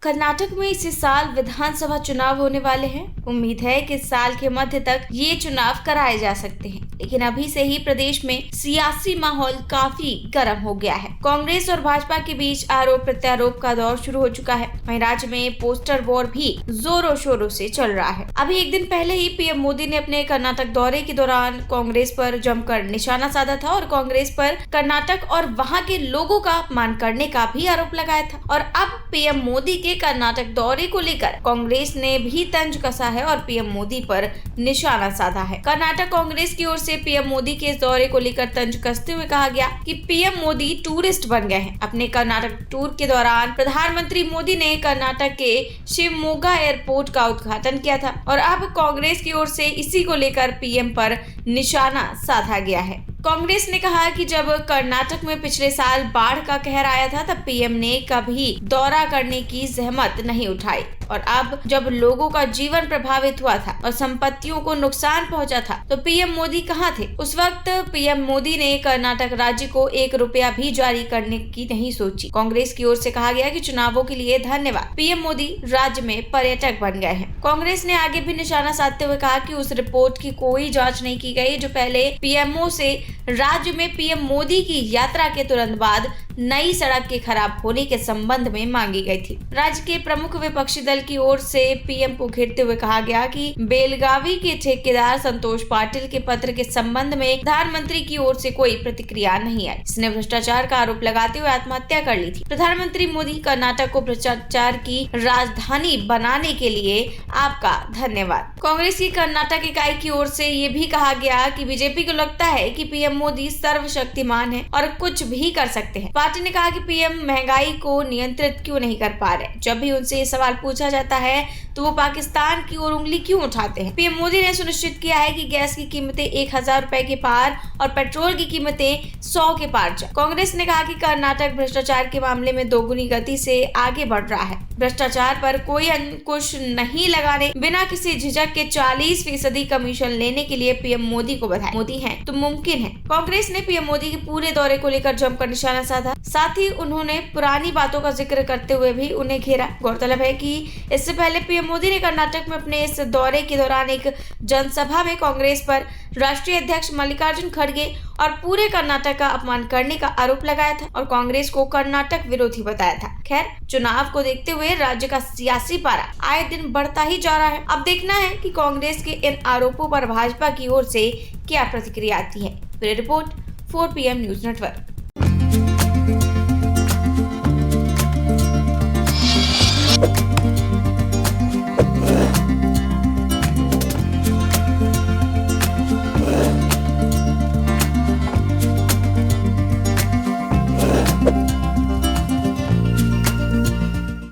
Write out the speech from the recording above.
कर्नाटक में इसी साल विधानसभा चुनाव होने वाले हैं। उम्मीद है कि इस साल के मध्य तक ये चुनाव कराए जा सकते हैं, लेकिन अभी से ही प्रदेश में सियासी माहौल काफी गर्म हो गया है। कांग्रेस और भाजपा के बीच आरोप प्रत्यारोप का दौर शुरू हो चुका है। वहीं राज्य में पोस्टर वॉर भी जोरों शोरों से चल रहा है। अभी एक दिन पहले ही पीएम मोदी ने अपने कर्नाटक दौरे के दौरान कांग्रेस पर जमकर निशाना साधा था और कांग्रेस पर कर्नाटक और वहां के लोगों का अपमान करने का भी आरोप लगाया था। और अब पीएम मोदी के कर्नाटक दौरे को लेकर कांग्रेस ने भी तंज कसा है और पीएम मोदी पर निशाना साधा है। कर्नाटक कांग्रेस की ओर से पीएम मोदी के इस दौरे को लेकर तंज कसते हुए कहा गया कि पीएम मोदी टूरिस्ट बन गए हैं। अपने कर्नाटक टूर के दौरान प्रधानमंत्री मोदी ने कर्नाटक के शिवमोगा एयरपोर्ट का उद्घाटन किया था और अब कांग्रेस की ओर से इसी को लेकर पीएम पर निशाना साधा गया है। कांग्रेस ने कहा कि जब कर्नाटक में पिछले साल बाढ़ का कहर आया था तब पीएम ने कभी दौरा करने की जहमत नहीं उठाई और अब जब लोगों का जीवन प्रभावित हुआ था और संपत्तियों को नुकसान पहुंचा था तो पीएम मोदी कहां थे। उस वक्त पीएम मोदी ने कर्नाटक राज्य को 1 रुपया भी जारी करने की नहीं सोची। कांग्रेस की ओर से कहा गया कि चुनावों के लिए धन्यवाद, पीएम मोदी राज्य में पर्यटक बन गए हैं। कांग्रेस ने आगे भी निशाना साधते हुए कहा कि उस रिपोर्ट की कोई जाँच नहीं की गई जो पहले पीएमओ से राज्य में पीएम मोदी की यात्रा के तुरंत बाद नई सड़क के खराब होने के संबंध में मांगी गई थी। राज्य के प्रमुख विपक्षी दल की ओर से पीएम को घेरते हुए कहा गया कि बेलगावी के ठेकेदार संतोष पाटिल के पत्र के संबंध में प्रधानमंत्री की ओर से कोई प्रतिक्रिया नहीं आई। इसने भ्रष्टाचार का आरोप लगाते हुए आत्महत्या कर ली थी। प्रधानमंत्री मोदी, कर्नाटक को भ्रष्टाचार की राजधानी बनाने के लिए आपका धन्यवाद। कांग्रेस की कर्नाटक इकाई की ओर से ये भी कहा गया कि बीजेपी को लगता है कि पीएम मोदी सर्वशक्तिमान है और कुछ भी कर सकते हैं। पार्टी ने कहा कि पीएम महंगाई को नियंत्रित क्यों नहीं कर पा रहे। जब भी उनसे ये सवाल पूछा जाता है तो वो पाकिस्तान की ओर उंगली क्यों उठाते हैं। पीएम मोदी ने सुनिश्चित किया है कि गैस की कीमतें 1000 रुपए के पार और पेट्रोल की कीमतें 100 के पार जाए। कांग्रेस ने कहा कि कर्नाटक भ्रष्टाचार के मामले में दोगुनी गति से आगे बढ़ रहा है। भ्रष्टाचार पर कोई अंकुश नहीं लगाने, बिना किसी झिझक के 40% कमीशन लेने के लिए पीएम मोदी को बधाई। मोदी हैं तो मुमकिन है। कांग्रेस ने पीएम मोदी के पूरे दौरे को लेकर जमकर निशाना साधा। साथ ही उन्होंने पुरानी बातों का जिक्र करते हुए भी उन्हें घेरा। गौरतलब है कि इससे पहले पीएम मोदी ने कर्नाटक में अपने इस दौरे के दौरान एक जनसभा में कांग्रेस पर राष्ट्रीय अध्यक्ष मल्लिकार्जुन खड़गे और पूरे कर्नाटक का अपमान करने का आरोप लगाया था और कांग्रेस को कर्नाटक विरोधी बताया था। खैर, चुनाव को देखते हुए राज्य का सियासी पारा आए दिन बढ़ता ही जा रहा है। अब देखना है कि कांग्रेस के इन आरोपों पर भाजपा की ओर से क्या प्रतिक्रिया आती है। Report 4 PM news network.